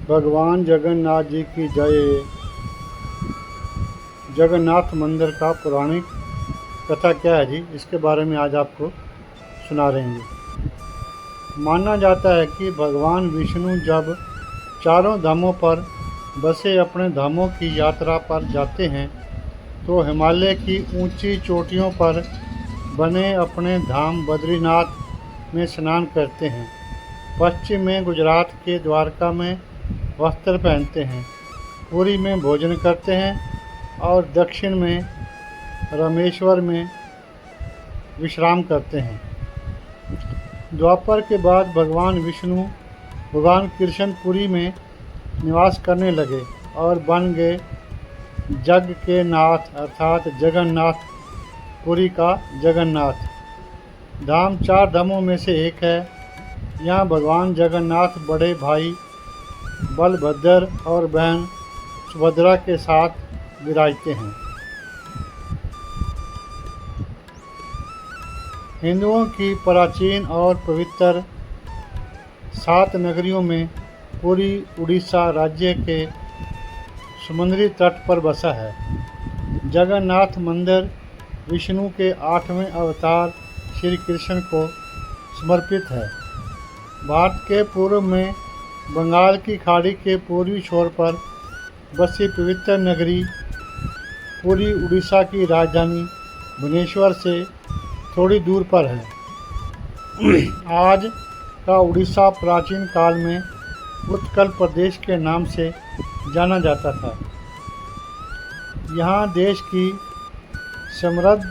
भगवान जगन्नाथ जी की जय। जगन्नाथ मंदिर का पौराणिक कथा क्या है जी, इसके बारे में आज आपको सुना रहे हैं। माना जाता है कि भगवान विष्णु जब चारों धामों पर बसे अपने धामों की यात्रा पर जाते हैं तो हिमालय की ऊंची चोटियों पर बने अपने धाम बद्रीनाथ में स्नान करते हैं। पश्चिम में गुजरात के द्वारका में वस्त्र पहनते हैं, पुरी में भोजन करते हैं और दक्षिण में रामेश्वर में विश्राम करते हैं। द्वापर के बाद भगवान विष्णु भगवान कृष्ण पुरी में निवास करने लगे और बन गए जग के नाथ अर्थात जगन्नाथ, पुरी का जगन्नाथ। धाम चार धामों में से एक है। यहाँ भगवान जगन्नाथ बड़े भाई बलभद्र और बहन सुभद्रा के साथ विराजते हैं। हिंदुओं की प्राचीन और पवित्र 7 नगरियों में पुरी उड़ीसा राज्य के समुद्री तट पर बसा है। जगन्नाथ मंदिर विष्णु के 8वें अवतार श्री कृष्ण को समर्पित है। भारत के पूर्व में बंगाल की खाड़ी के पूर्वी छोर पर बसी पवित्र नगरी पुरी उड़ीसा की राजधानी भुवनेश्वर से थोड़ी दूर पर है। आज का उड़ीसा प्राचीन काल में उत्कल प्रदेश के नाम से जाना जाता था। यहाँ देश की समृद्ध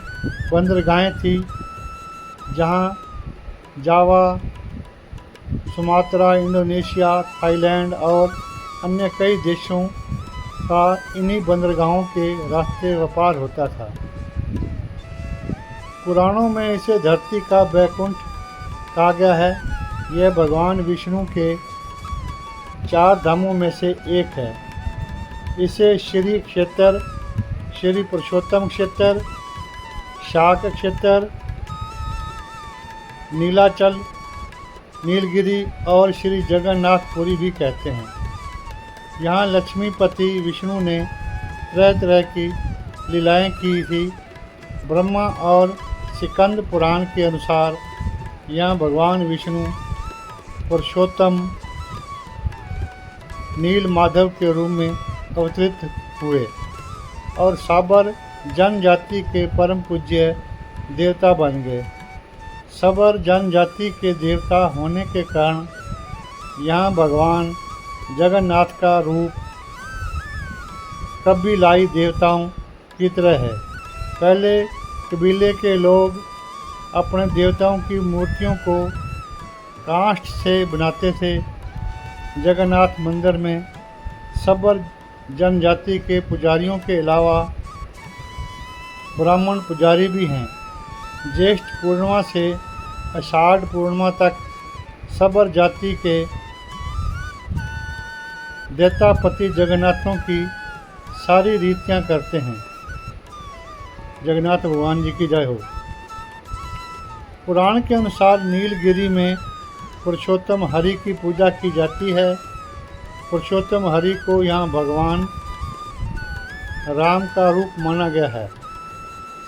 बंदरगाहें थी, जहाँ जावा, सुमात्रा, इंडोनेशिया, थाईलैंड और अन्य कई देशों का इन्हीं बंदरगाहों के रास्ते व्यापार होता था। पुराणों में इसे धरती का बैकुंठ कहा गया है। यह भगवान विष्णु के 4 धामों में से एक है। इसे श्री क्षेत्र, श्री पुरुषोत्तम क्षेत्र, शाक क्षेत्र, नीलाचल, नीलगिरी और श्री जगन्नाथपुरी भी कहते हैं। यहाँ लक्ष्मीपति विष्णु ने तरह तरह की लीलाएं की थी। ब्रह्मा और स्कंद पुराण के अनुसार यहाँ भगवान विष्णु पुरुषोत्तम नील माधव के रूप में अवतरित हुए और साबर जनजाति के परम पूज्य देवता बन गए। सबर जनजाति के देवता होने के कारण यहाँ भगवान जगन्नाथ का रूप कबीलाई देवताओं की तरह है। पहले कबीले के लोग अपने देवताओं की मूर्तियों को काष्ठ से बनाते थे। जगन्नाथ मंदिर में सबर जनजाति के पुजारियों के अलावा ब्राह्मण पुजारी भी हैं। ज्येष्ठ पूर्णिमा से आषाढ़ पूर्णिमा तक सबर जाति के देवतापति जगन्नाथों की सारी रीतियां करते हैं। जगन्नाथ भगवान जी की जय हो। पुराण के अनुसार नीलगिरी में पुरुषोत्तम हरि की पूजा की जाती है। पुरुषोत्तम हरि को यहाँ भगवान राम का रूप माना गया है।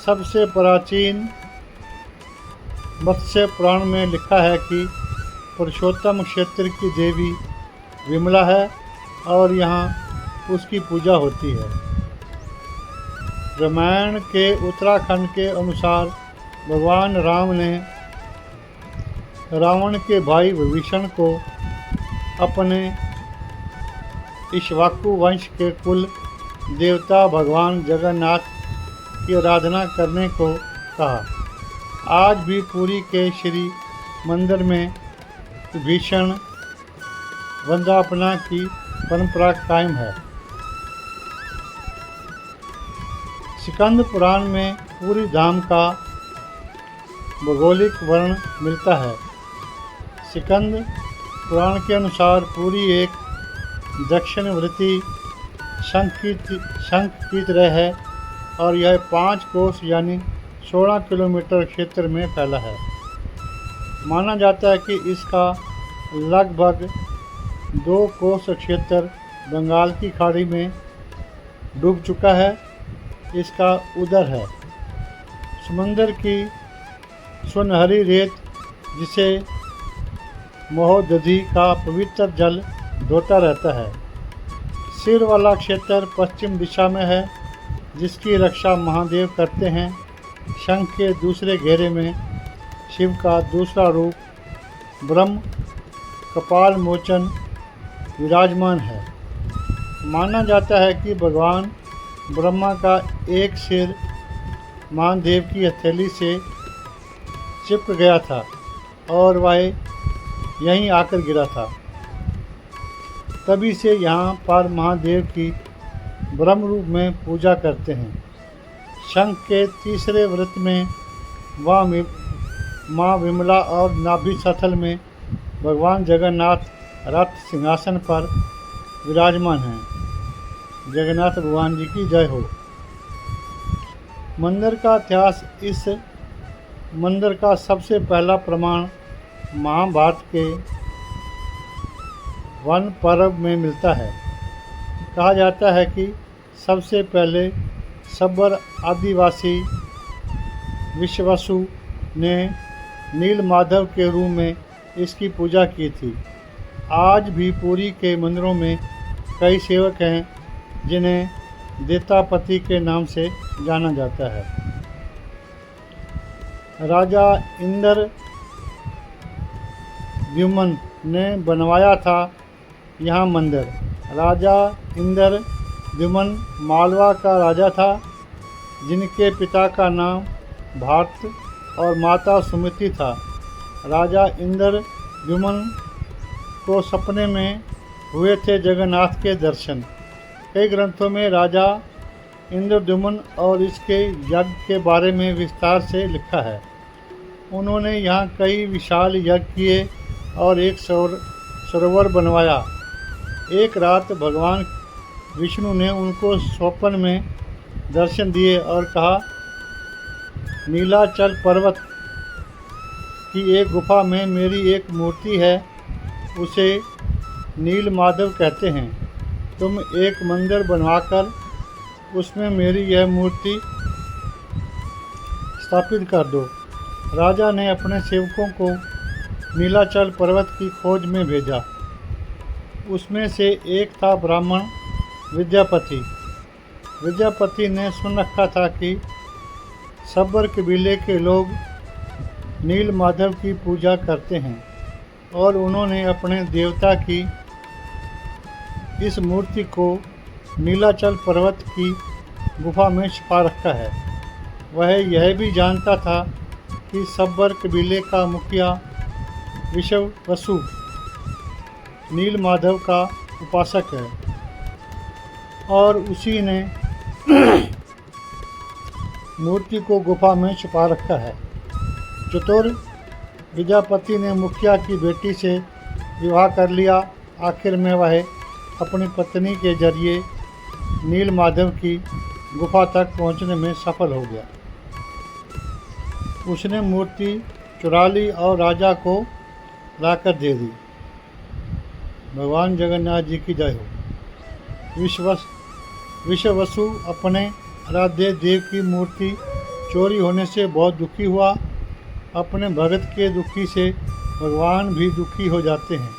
सबसे प्राचीन मत्स्य पुराण में लिखा है कि पुरुषोत्तम क्षेत्र की देवी विमला है और यहाँ उसकी पूजा होती है। रामायण के उत्तराखंड के अनुसार भगवान राम ने रावण के भाई विभीषण को अपने इक्ष्वाकु वंश के कुल देवता भगवान जगन्नाथ की आराधना करने को कहा। आज भी पुरी के श्री मंदिर में विभीषण वंदनापना की परंपरा कायम है। स्कंद पुराण में पुरी धाम का भौगोलिक वर्णन मिलता है। स्कंद पुराण के अनुसार पुरी एक दक्षिणवर्ती शंख की तरह है और यह 5 कोस यानी 16 किलोमीटर क्षेत्र में फैला है। माना जाता है कि इसका लगभग 2 कोस क्षेत्र बंगाल की खाड़ी में डूब चुका है। इसका उदर है। समुंदर की सुनहरी रेत जिसे महोदधि का पवित्र जल धोता रहता है। सिर वाला क्षेत्र पश्चिम दिशा में है, जिसकी रक्षा महादेव करते हैं। शंख के दूसरे घेरे में शिव का दूसरा रूप ब्रह्म कपाल मोचन विराजमान है। माना जाता है कि भगवान ब्रह्मा का एक सिर महादेव की हथेली से चिपक गया था और वह यहीं आकर गिरा था। तभी से यहाँ पर महादेव की ब्रह्म रूप में पूजा करते हैं। शंख के तीसरे व्रत में वह माँ विमला और नाभि स्थल में भगवान जगन्नाथ रथ सिंहासन पर विराजमान हैं। जगन्नाथ भगवान जी की जय हो। मंदिर का इतिहास। इस मंदिर का सबसे पहला प्रमाण महाभारत के वन पर्व में मिलता है। कहा जाता है कि सबसे पहले सब्बर आदिवासी विश्ववसु ने नील माधव के रूप में इसकी पूजा की थी। आज भी पुरी के मंदिरों में कई सेवक हैं जिन्हें देवतापति के नाम से जाना जाता है। राजा इंद्र द्युमन ने बनवाया था यह मंदिर। राजा इंद्र द्युमन मालवा का राजा था, जिनके पिता का नाम भारत और माता सुमति था। राजा इंद्र द्युमन को सपने में हुए थे जगन्नाथ के दर्शन। कई ग्रंथों में राजा इंद्रद्युमन और इसके यज्ञ के बारे में विस्तार से लिखा है। उन्होंने यहाँ कई विशाल यज्ञ किए और एक सरोवर बनवाया। एक रात भगवान विष्णु ने उनको स्वप्न में दर्शन दिए और कहा, नीलाचल पर्वत की एक गुफा में मेरी एक मूर्ति है, उसे नील माधव कहते हैं। तुम एक मंदिर बनवाकर उसमें मेरी यह मूर्ति स्थापित कर दो। राजा ने अपने सेवकों को नीलाचल पर्वत की खोज में भेजा। उसमें से एक था ब्राह्मण विद्यापति। विद्यापति ने सुन रखा था कि सब्बर कबीले के लोग नील माधव की पूजा करते हैं और उन्होंने अपने देवता की इस मूर्ति को नीलाचल पर्वत की गुफा में छिपा रखा है। वह यह भी जानता था कि सब्बर कबीले का मुखिया विश्ववसु नील माधव का उपासक है और उसी ने मूर्ति को गुफा में छुपा रखा है। चतुर विद्यापति ने मुखिया की बेटी से विवाह कर लिया। आखिर में वह अपनी पत्नी के जरिए नील माधव की गुफा तक पहुंचने में सफल हो गया। उसने मूर्ति चुरा ली और राजा को लाकर दे दी। भगवान जगन्नाथ जी की जय हो। विश्ववसु अपने आराध्य देव की मूर्ति चोरी होने से बहुत दुखी हुआ। अपने भगत के दुखी से भगवान भी दुखी हो जाते हैं।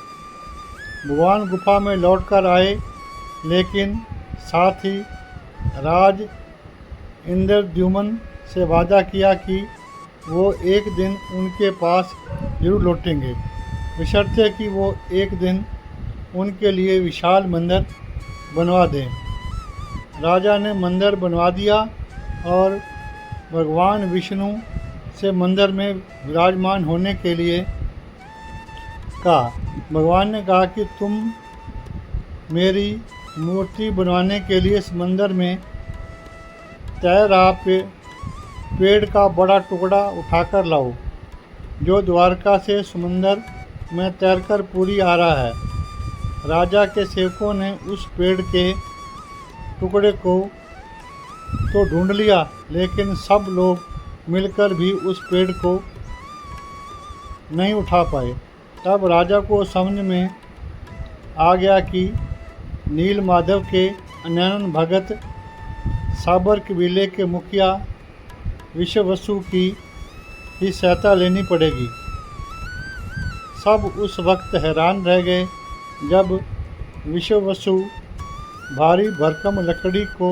भगवान गुफा में लौटकर आए, लेकिन साथ ही राज इंद्रद्युमन से वादा किया कि वो एक दिन उनके पास जरूर लौटेंगे, बशर्ते कि वो एक दिन उनके लिए विशाल मंदिर बनवा दें। राजा ने मंदिर बनवा दिया और भगवान विष्णु से मंदिर में विराजमान होने के लिए कहा। भगवान ने कहा कि तुम मेरी मूर्ति बनवाने के लिए इस मंदिर में तैर रहा पेड़ का बड़ा टुकड़ा उठाकर लाओ, जो द्वारका से समुंदर में तैरकर पुरी आ रहा है। राजा के सेवकों ने उस पेड़ के टुकड़े को तो ढूंढ लिया, लेकिन सब लोग मिलकर भी उस पेड़ को नहीं उठा पाए। तब राजा को समझ में आ गया कि नील माधव के अनन्य भगत साबर कबीले के मुखिया विश्ववसु की ही सहायता लेनी पड़ेगी। सब उस वक्त हैरान रह गए जब विश्ववसु भारी भरकम लकड़ी को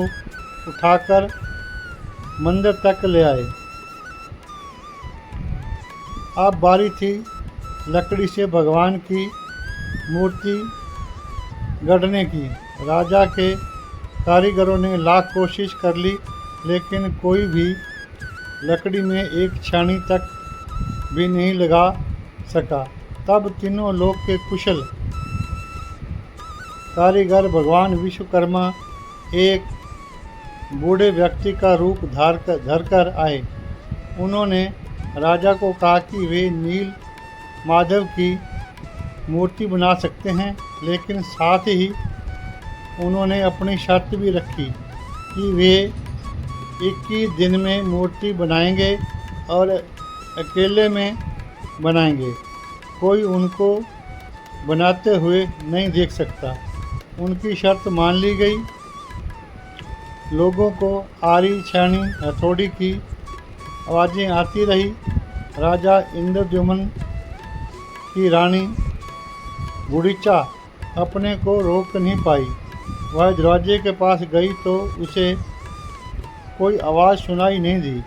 उठाकर मंदिर तक ले आए। अब बारी थी लकड़ी से भगवान की मूर्ति गढ़ने की। राजा के कारीगरों ने लाख कोशिश कर ली, लेकिन कोई भी लकड़ी में एक छानी तक भी नहीं लगा सका। तब तीनों लोक के कुशल कारीगर भगवान विश्वकर्मा एक बूढ़े व्यक्ति का रूप धरकर आए। उन्होंने राजा को कहा कि वे नील माधव की मूर्ति बना सकते हैं, लेकिन साथ ही उन्होंने अपनी शर्त भी रखी कि वे 21 दिन में मूर्ति बनाएंगे और अकेले में बनाएंगे। कोई उनको बनाते हुए नहीं देख सकता। उनकी शर्त मान ली गई। लोगों को आरी छानी हथौड़ी की आवाज़ें आती रही। राजा इंद्रद्युम्न की रानी गुड़ीचा अपने को रोक नहीं पाई। वह दरवाजे के पास गई तो उसे कोई आवाज़ सुनाई नहीं दी।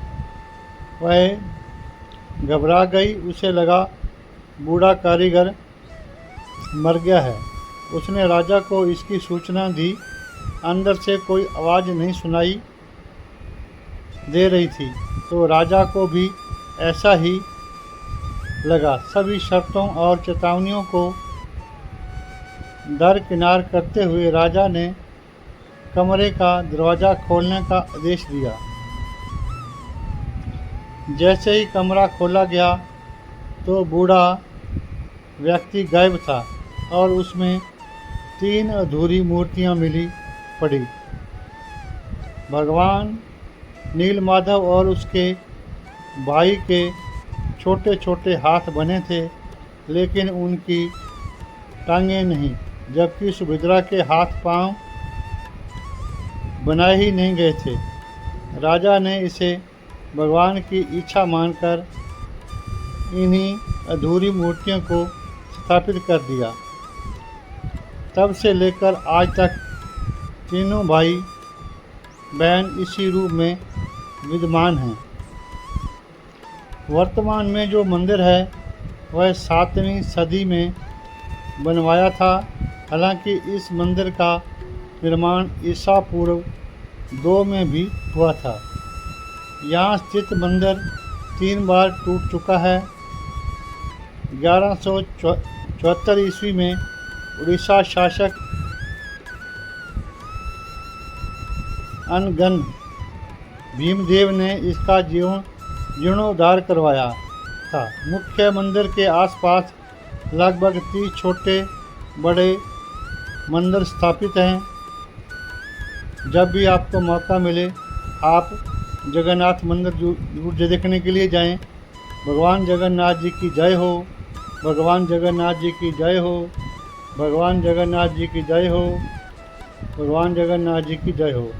वह घबरा गई। उसे लगा बूढ़ा कारीगर मर गया है। उसने राजा को इसकी सूचना दी। अंदर से कोई आवाज़ नहीं सुनाई दे रही थी, तो राजा को भी ऐसा ही लगा। सभी शर्तों और चेतावनियों को दरकिनार करते हुए राजा ने कमरे का दरवाज़ा खोलने का आदेश दिया। जैसे ही कमरा खोला गया तो बूढ़ा व्यक्ति गायब था और उसमें 3 अधूरी मूर्तियां मिली पड़ी। भगवान नीलमाधव और उसके भाई के छोटे छोटे हाथ बने थे, लेकिन उनकी टांगें नहीं, जबकि सुभद्रा के हाथ पांव बनाए ही नहीं गए थे। राजा ने इसे भगवान की इच्छा मानकर इन्हीं अधूरी मूर्तियों को स्थापित कर दिया। तब से लेकर आज तक तीनों भाई बहन इसी रूप में विद्यमान हैं। वर्तमान में जो मंदिर है वह 7वीं सदी में बनवाया था। हालांकि इस मंदिर का निर्माण ईसा पूर्व 2 में भी हुआ था। यहाँ स्थित मंदिर 3 बार टूट चुका है। 1174 ईस्वी में उड़ीसा शासक अनगन भीमदेव ने इसका जीर्णोद्धार करवाया था। मुख्य मंदिर के आसपास लगभग 30 छोटे बड़े मंदिर स्थापित हैं। जब भी आपको मौका मिले आप जगन्नाथ मंदिर जरूर देखने के लिए जाएं। भगवान जगन्नाथ जी की जय हो। भगवान जगन्नाथ जी की जय हो। भगवान जगन्नाथ जी की जय हो। भगवान जगन्नाथ जी की जय हो।